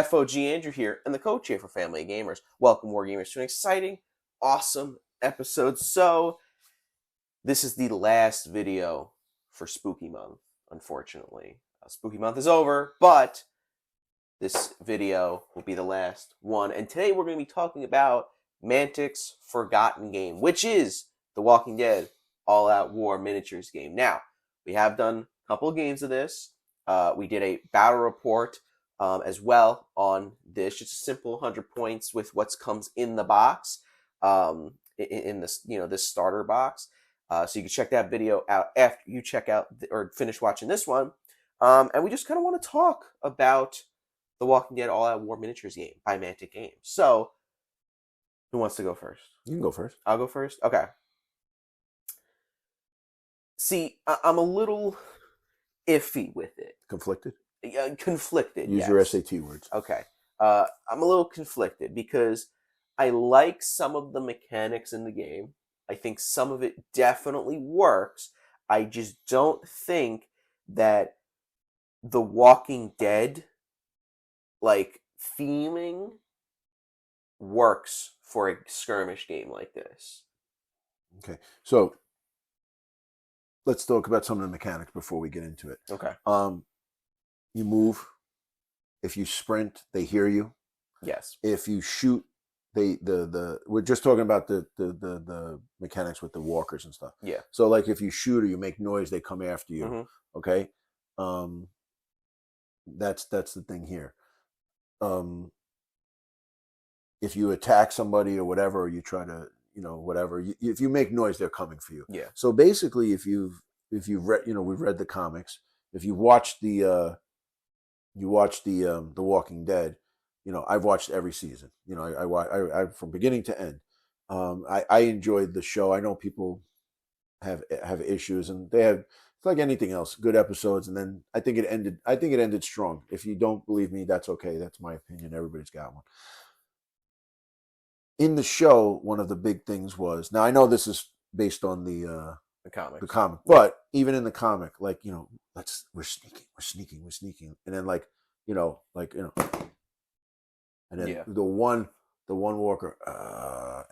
FOG Andrew here, and the coach here for Family Gamers. Welcome, War Gamers, to an exciting, awesome episode. So, this is the last video for Spooky Month, unfortunately. Spooky Month is over, but this video will be the last one. And today we're going to be talking about Mantics' Forgotten Game, which is the Walking Dead All-Out War Miniatures game. Now, we have done a couple of games of this. We did a battle report as well on this. Just a simple 100 points with what comes in the box, in this, this starter box. So you can check that video out after you check out or finish watching this one. And we just kind of want to talk about the Walking Dead All-Out War Miniatures game by Mantic Games. So, who wants to go first? You can go first. I'll go first? Okay. See, I'm a little iffy with it. Conflicted? Conflicted, Use yes. your SAT words. Okay. I'm a little conflicted because I like some of the mechanics in the game. I think some of it definitely works. I just don't think that the Walking Dead theming works for a skirmish game like this. Okay, so let's talk about some of the mechanics before we get into it. Okay. You move. If you sprint, they hear you. Yes. If you shoot, we're just talking about the mechanics with the walkers and stuff. Yeah. So if you shoot or you make noise, they come after you. Mm-hmm. Okay. That's the thing here. If you attack somebody or whatever, or you try to, whatever, if you make noise, they're coming for you. Yeah. So basically, if you've read, we've read the comics. If you've watched the Walking Dead, I've watched every season. I from beginning to end. I enjoyed the show. I know people have issues, and they have. It's like anything else, good episodes, and then I think it ended strong. If you don't believe me, that's okay. That's my opinion. Everybody's got one. In the show, one of the big things was, now I know this is based on the comic, but even in the comic, we're sneaking, and then and then the one walker,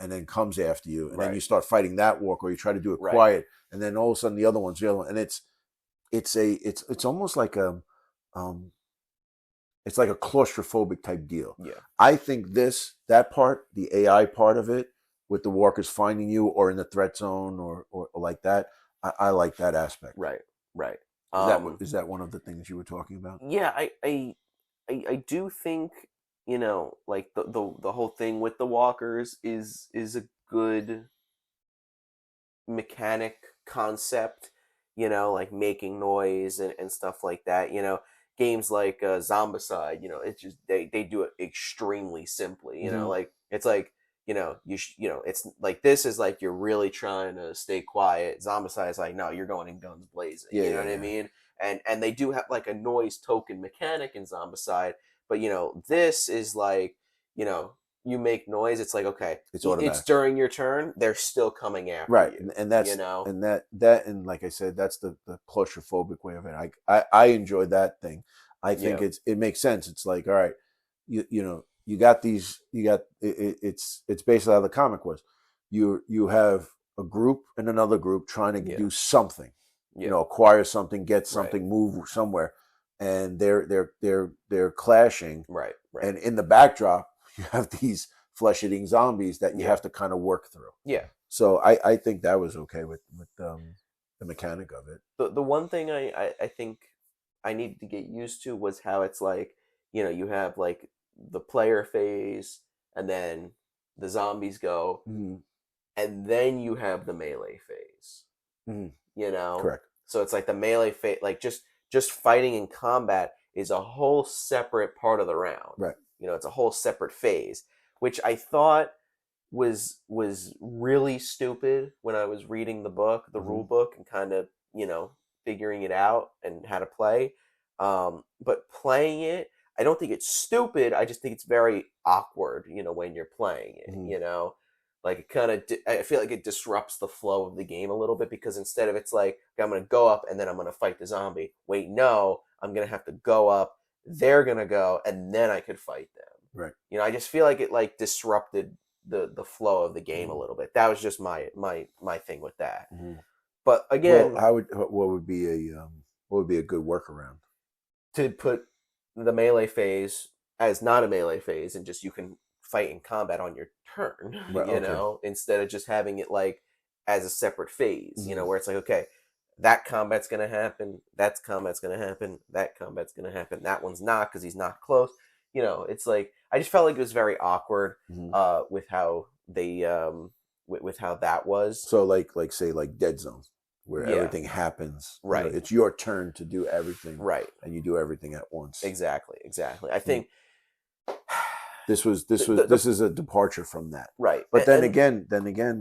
and then comes after you, and then you start fighting that walker, or you try to do it quiet, and then all of a sudden the other one's the other one, and it's almost like it's like a claustrophobic type deal. Yeah. I think that part, the AI part of it, with the walkers finding you or in the threat zone or like that, I like that aspect. Right. Is that one of the things you were talking about? Yeah, I do think, the whole thing with the walkers is a good mechanic concept, making noise and stuff like that. Games like Zombicide, it's just they do it extremely simply. It's like it's like, this is like you're really trying to stay quiet. Zombicide is like, no, you're going in guns blazing. Yeah, you know what I mean? And they do have like a noise token mechanic in Zombicide, but this is like, you make noise, it's like, okay, it's automatic. It's during your turn, they're still coming after you. And that's and and like I said, that's the claustrophobic way of it. I enjoyed that thing. I think it makes sense. It's like, all right, you got it's basically how the comic was. You have a group and another group trying to do something, acquire something, get something, move somewhere, and they're clashing. Right. And in the backdrop, you have these flesh-eating zombies that you have to kind of work through. Yeah. So I think that was okay with the mechanic of it. The one thing I think I needed to get used to was how it's like, you have like the player phase, and then the zombies go, and then you have the melee phase. Correct. So it's like the melee phase, like just fighting in combat is a whole separate part of the round. Right. It's a whole separate phase, which I thought was really stupid when I was reading the book, the rule book, and kind of, figuring it out and how to play. But playing it, I don't think it's stupid. I just think it's very awkward, when you're playing it, like it kind of, I feel like it disrupts the flow of the game a little bit, because instead of, it's like, okay, I'm going to go up and then I'm going to fight the zombie. Wait, no, I'm going to have to go up, they're gonna go, and then I could fight them. Right. You know, I just feel like it like disrupted the flow of the game a little bit. That was just my thing with that. But Well, again, what would be a good workaround? to put the melee phase as not a melee phase, and just you can fight in combat on your turn, Right. you Okay. know, instead of just having it like as a separate phase, you know, where it's like, okay, that combat's gonna happen, that's combat's gonna happen, that combat's gonna happen, that one's not because he's not close. You know, it's like I just felt like it was very awkward with how they with how that was. So like say like Dead Zone, where Yeah. everything happens. Right. You know, it's your turn to do everything. Right. And you do everything at once. Exactly. I think this is a departure from that. Right. But then again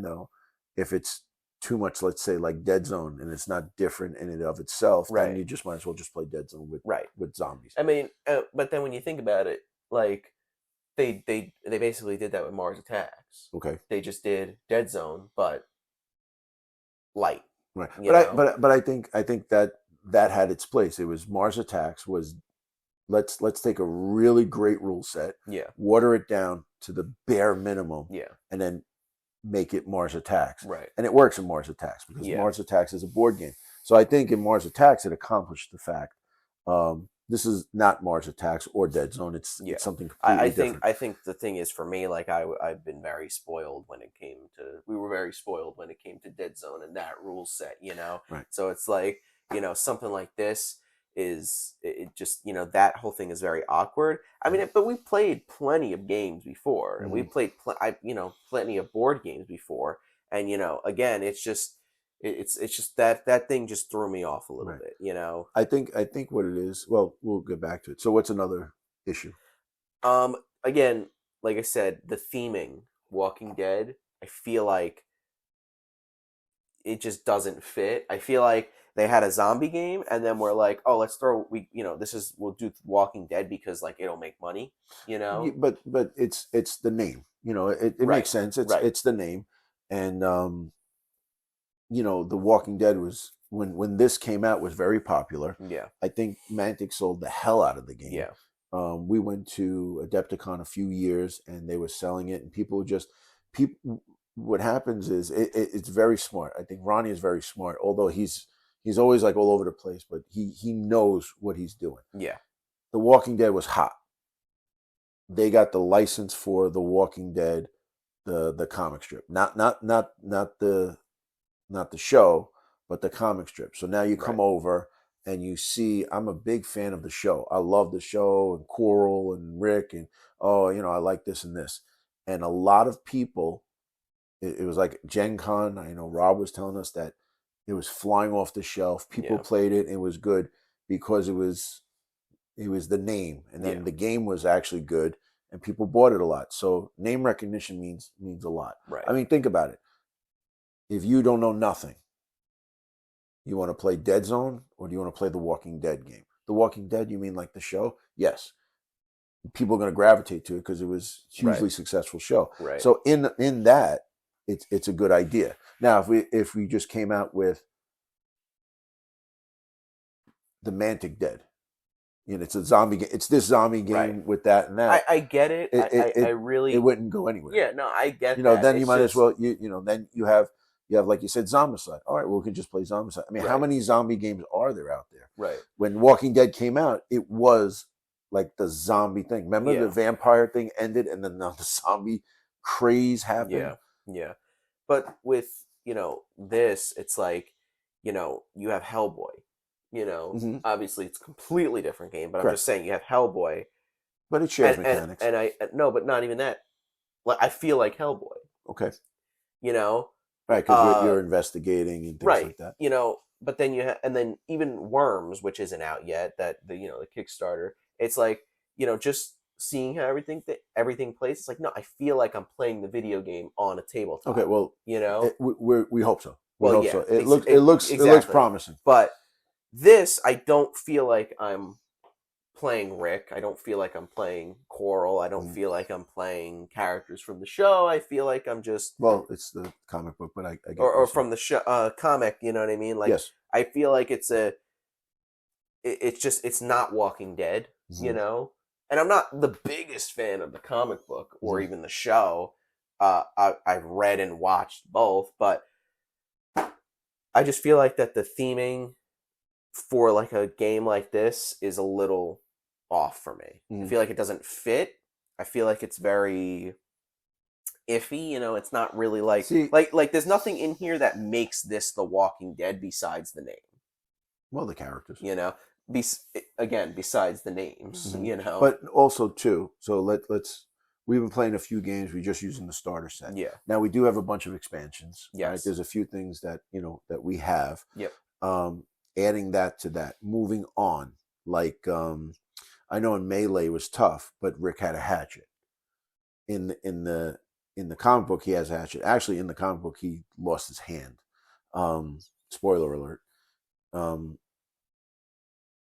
though, if it's too much, let's say like Dead Zone, and it's not different in and of itself, then you just might as well just play Dead Zone with zombies. I mean, but then when you think about it, like they basically did that with Mars Attacks. Okay. They just did Dead Zone, but light. Right. But I think that had its place. It was Mars Attacks was let's take a really great rule set, water it down to the bare minimum, and then make it Mars Attacks. Right. And it works in Mars Attacks because Mars Attacks is a board game. So I think in Mars Attacks it accomplished the fact. This is not Mars Attacks or Dead Zone. It's something completely different. I think the thing is, for me, like I've been very spoiled when it came to. We were very spoiled when it came to Dead Zone and that rule set. You know. Right. So it's like, you know, something like this is it just, you know, that whole thing is very awkward. I mean, but we played plenty of games before, and we played plenty of board games before, and you know, again, it's just that thing just threw me off a little bit, you know. I think what it is. Well, we'll get back to it. So, what's another issue? Again, like I said, the theming, Walking Dead, I feel like it just doesn't fit. I feel like they had a zombie game, and then we're like, oh, we'll do Walking Dead because like it'll make money, you know. But it's the name, you know. It makes sense. It's the name, and you know, The Walking Dead was when this came out was very popular. Yeah, I think Mantics sold the hell out of the game. Yeah, we went to Adepticon a few years, and they were selling it, and people. What happens is it's very smart. I think Ronnie is very smart, although he's always like all over the place, but he knows what he's doing. Yeah. The Walking Dead was hot. They got the license for The Walking Dead, the comic strip, not the show, but the comic strip. So now you come over and you see, I'm a big fan of the show. I love the show, and Coral and Rick, and you know, I like this and this. And a lot of people, it was like Gen Con. I know Rob was telling us that it was flying off the shelf. People played it. It was good because it was the name, and then the game was actually good, and people bought it a lot. So name recognition means a lot. Right. I mean, think about it. If you don't know nothing, you want to play Dead Zone, or do you want to play the Walking Dead game? The Walking Dead, you mean like the show? Yes. People are going to gravitate to it because it was a hugely successful show. Right. So in that, it's a good idea. Now, if we just came out with the Mantic Dead, you know, it's a zombie game. It's this zombie game with that and that. I get it. I really, it wouldn't go anywhere. Yeah, no, I get. You know, that. then you might as well. You know, then you have like you said, Zombicide. All right, well, we can just play Zombicide. I mean, how many zombie games are there out there? Right. When Walking Dead came out, it was like the zombie thing. Remember the vampire thing ended, and then the zombie craze happened. Yeah. But with, you know, this, it's like, you know, you have Hellboy. You know, obviously it's a completely different game, but I'm just saying you have Hellboy. But it shares mechanics. And I no, but not even that. Like, I feel like Hellboy. Okay. You know. Right, because you're investigating and things like that. You know, but then and then even Worms, which isn't out yet, that the Kickstarter. It's like, you know, just seeing how everything plays. It's like, no, I feel like I'm playing the video game on a tabletop. Okay, well, you know, we hope so. We hope so. It looks promising. But this, I don't feel like I'm playing Rick. I don't feel like I'm playing Coral. I don't feel like I'm playing characters from the show. I feel like I'm just it's the comic book, but I get or from the show comic. You know what I mean? Like, yes. I feel like it's not Walking Dead. you Mm-hmm. know. And I'm not the biggest fan of the comic book or Mm-hmm. even the show. I've read and watched both, but I just feel like that the theming for like a game like this is a little off for me. I Mm-hmm. feel like it doesn't fit. I feel like it's very iffy, it's not really like See, there's nothing in here that makes this The Walking Dead besides the name, well, the characters. you know. Again, besides the names, Mm-hmm. you know. But also too. So let's. We've been playing a few games. We're just using the starter set. Yeah. Now we do have a bunch of expansions. All right. Yes. There's a few things that that we have. Yep. Um, adding that to that. Moving on. Like I know in Melee was tough, but Rick had a hatchet. In the comic book he has a hatchet. Actually, in the comic book he lost his hand. Spoiler alert. Um,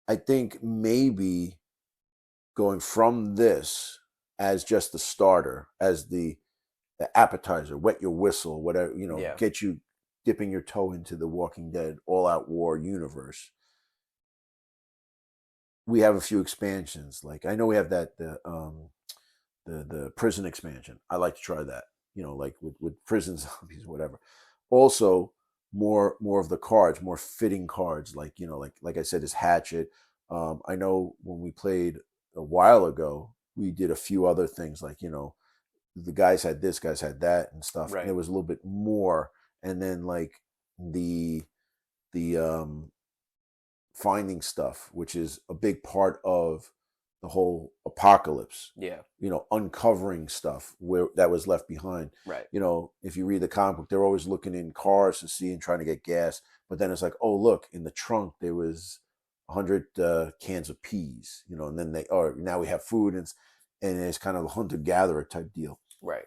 I think maybe going from this as just the starter, as the appetizer, wet your whistle, whatever, Yeah. get you dipping your toe into the Walking Dead all out war universe. We have a few expansions. Like I know we have that the prison expansion. I like to try that. Like with prison zombies, whatever. Also, more of the cards, more fitting cards. Like like I said, his hatchet. I know when we played a while ago, we did a few other things. Like the guys had this, guys had that, and stuff. And Right. there was a little bit more. And then like the the finding stuff, which is a big part of the whole apocalypse. Yeah. Uncovering stuff where that was left behind. Right. If you read the comic book, they're always looking in cars to see and trying to get gas. But then it's like, oh look, in the trunk there was 100 cans of peas. And then now we have food, and it's kind of a hunter gatherer type deal. Right.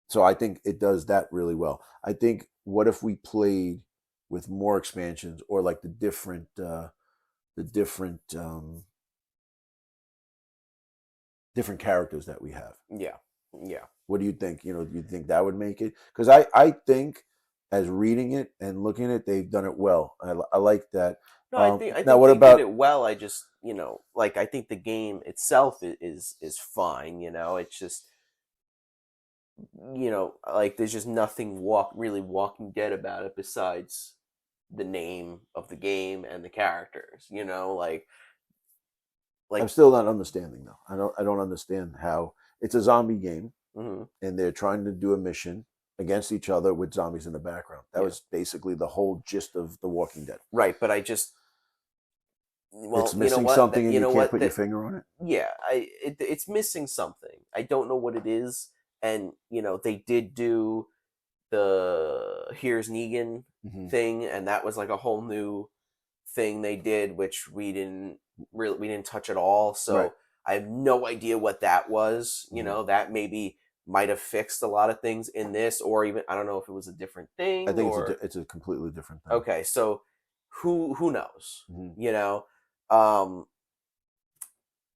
So I think it does that really well. I think what if we played with more expansions, or like the different different characters that we have. Yeah. Yeah. What do you think? Do you think that would make it? Because I think as reading it and looking at it, they've done it well. I like that. No, I Now, think what they did about? it well. I just, like I think the game itself is fine. It's just, like there's just nothing really Walking Dead about it besides the name of the game and the characters. I'm Like. still not understanding though. I don't understand how it's a zombie game Mhm. and they're trying to do a mission against each other with zombies in the background. That Yeah. was basically the whole gist of The Walking Dead. Right, but I just, well, It's missing something and you you know can't what put your that finger on it. yeah, it's missing something. I don't know what it is, and they did do the Here's Negan Mm-hmm. thing, and that was like a whole new thing they did, which we didn't touch at all. Right. So I have no idea what that was. Mm-hmm. That maybe might have fixed a lot of things in this, or even I don't know if it was a different I thing think or it's a completely different thing. okay. So who knows? Mm-hmm. Um,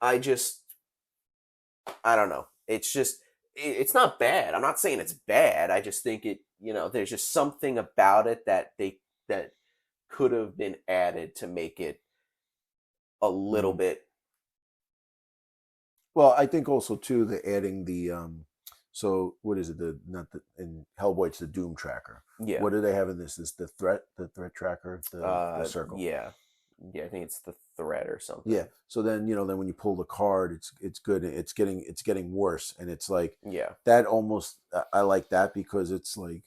I just I don't know. It's just it's not bad. I'm not saying it's bad. I just think it. There's just something about it that could have been added to make it a little Mm-hmm. bit. Well, I think also too the adding the so what is it, the not the in Hellboy it's the Doom tracker. Yeah. What do they have in this? Is the threat tracker, the circle. Yeah. Yeah, I think it's the threat or something. Yeah. So then then when you pull the card, it's good. It's getting worse, and it's like Yeah. that almost. I like that because it's like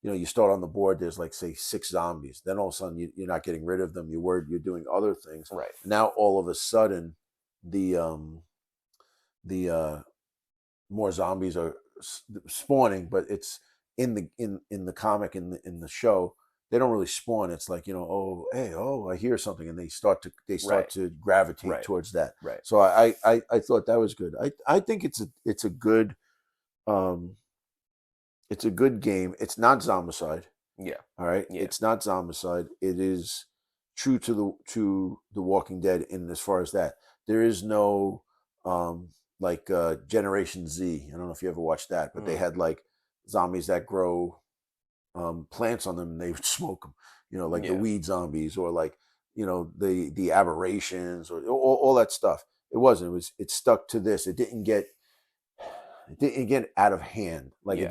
you start on the board. There's like say 6 zombies. Then all of a sudden you're not getting rid of them. You're doing other things. Right. Now all of a sudden the more zombies are spawning, but it's in the comic in the show they don't really spawn. It's like oh hey I hear something, and they start Right. to gravitate Right. towards that. Right. So I thought that was good. I think it's a good um it's a good game. It's not Zombicide. Yeah. All right, Yeah. it's not Zombicide. It is true to the Walking Dead in as far as that there is no like Generation Z. I don't know if you ever watched that, but they had like zombies that grow plants on them and they would smoke them. Like the Yeah. weed zombies, or like the aberrations, or all that stuff. It wasn't. It stuck to this. It didn't get out of hand. Like Yeah.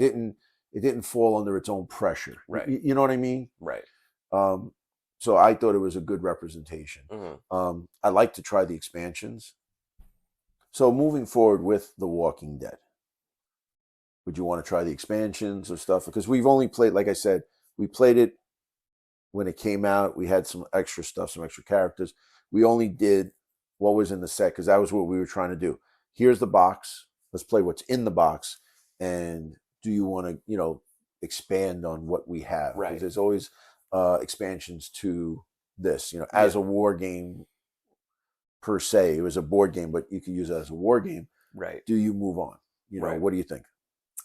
it didn't fall under its own pressure. Right. You know what I mean? Right. Um, so I thought it was a good representation. I like to try the expansions. So moving forward with The Walking Dead, would you want to try the expansions or stuff? Because we've only played, like I said, we played it when it came out. We had some extra stuff, some extra characters. We only did what was in the set because that was what we were trying to do. Here's the box. Let's play what's in the box. And do you want to, expand on what we have? Right. Because there's always expansions to this, Yeah. as a war game per se. It was a board game, but you could use it as a war game. Right. Do you move on? Right. What do you think?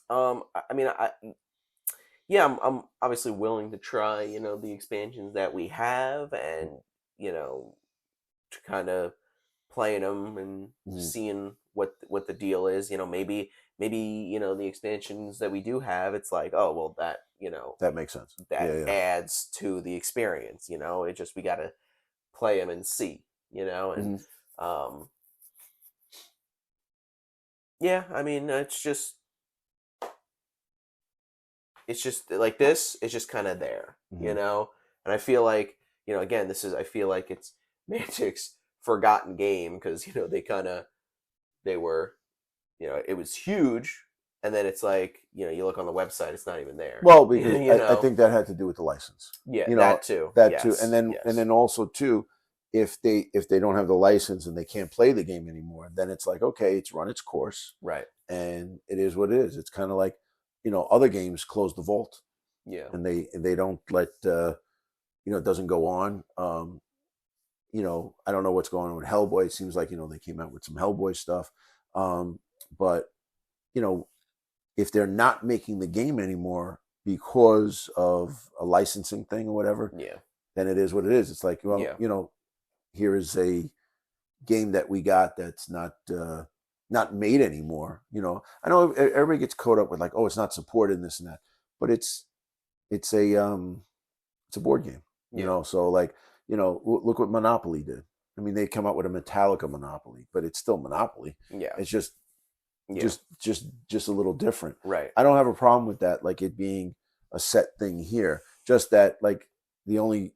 I mean, yeah, I'm obviously willing to try, the expansions that we have, and to kind of playing them and seeing what the deal is. Maybe the expansions that we do have, it's like, oh well, that That makes sense. that adds to the experience. It just, we got to play them and see. And yeah, I mean, it's just like this. It's just kind of there, And I feel like, again, I feel like it's Mantic's forgotten game, because they were, it was huge, and then it's like, you look on the website, it's not even there. Well, because I think that had to do with the license. Yeah, that too. That yes. too, and then also too, if they don't have the license and they can't play the game anymore, then it's like, okay, it's run its course, right? And it is what it is. It's kind of like, other games close the vault, yeah, and they don't let it doesn't go on. I don't know what's going on with Hellboy. It seems like they came out with some Hellboy stuff, but if they're not making the game anymore because of a licensing thing or whatever, yeah, then it is what it is. It's like, well, here is a game that we got that's not made anymore. I know everybody gets caught up with like, oh, it's not supported and this and that, but it's a board game, So like, look what Monopoly did. I mean, they come out with a Metallica Monopoly, but it's still Monopoly. Yeah, it's just a little different. Right. I don't have a problem with that, like it being a set thing here. Just that, like, the only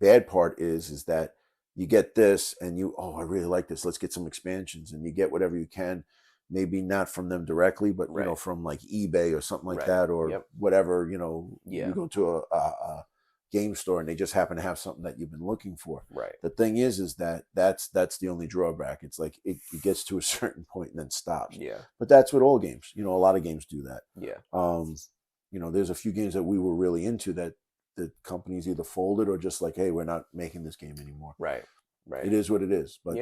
bad part is that you get this and I really like this. Let's get some expansions, and you get whatever you can. Maybe not from them directly, but from like eBay or something like that, or whatever. You go to a game store and they just happen to have something that you've been looking for. Right. The thing is that's the only drawback. It's like it gets to a certain point and then stops. Yeah. But that's with all games. A lot of games do that. Yeah. There's a few games that we were really into that the companies either folded or just like, hey, we're not making this game anymore. Right. It is what it is. But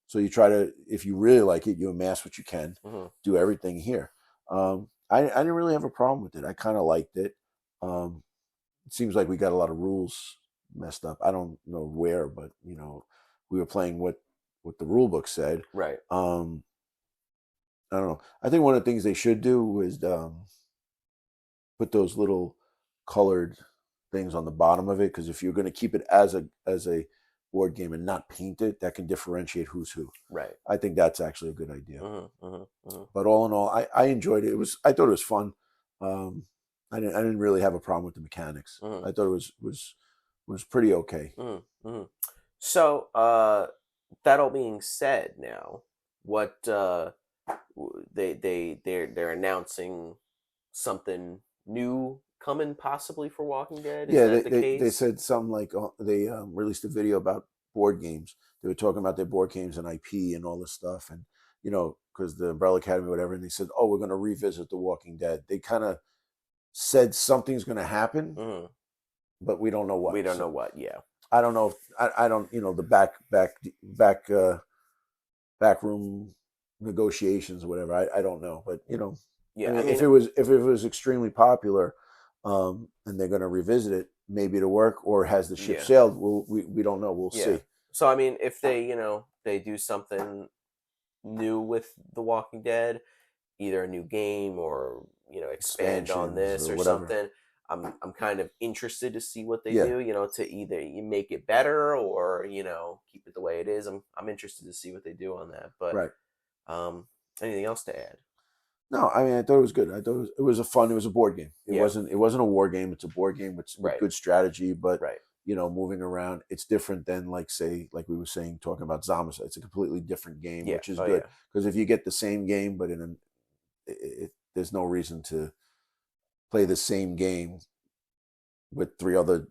so you try to, if you really like it, you amass what you can, do everything here. I didn't really have a problem with it. I kind of liked it. It seems like we got a lot of rules messed up. I don't know where, but we were playing what the rule book said. Right. I don't know. I think one of the things they should do is put those little colored things on the bottom of it, because if you're going to keep it as a board game and not paint it, that can differentiate who's who. Right. I think that's actually a good idea. But all in all, I enjoyed it. I thought it was fun. I didn't really have a problem with the mechanics. I thought it was pretty okay. So that all being said, now what they're announcing something new coming possibly for Walking Dead. Is that the case? They said something like they released a video about board games. They were talking about their board games and IP and all this stuff, and because the Umbrella Academy or whatever, and they said, oh, we're going to revisit The Walking Dead. They kind of said something's going to happen, but we don't know what. We don't know what. Yeah, I don't know. I don't. The back room negotiations or whatever. I don't know, but yeah. I mean, if it was extremely popular, and they're going to revisit it, maybe it'll work, or has the ship sailed? We don't know. We'll see. So I mean, if they do something new with The Walking Dead, either a new game or expand on this or something, I'm kind of interested to see what they Yeah. do. To either you make it better or keep it the way it is. I'm interested to see what they do on that. But Right. um, anything else to add? No, I mean, I thought it was good. I thought it was a fun. It was a board game. It Yeah. wasn't a war game. It's a board game with Right. good strategy, but Right. moving around. It's different than like we were saying, talking about Zombicide. It's a completely different game, Yeah. which is Oh good yeah. because if you get the same game, but there's no reason to play the same game with three other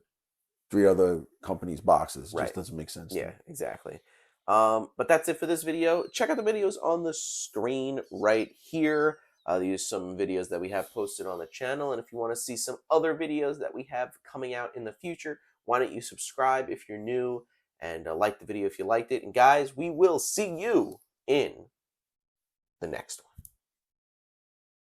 companies' boxes. It just Right. doesn't make sense to Yeah, me. exactly. But that's it for this video. Check out the videos on the screen right here. These are some videos that we have posted on the channel. And if you want to see some other videos that we have coming out in the future, why don't you subscribe if you're new and like the video if you liked it. And guys, we will see you in the next one.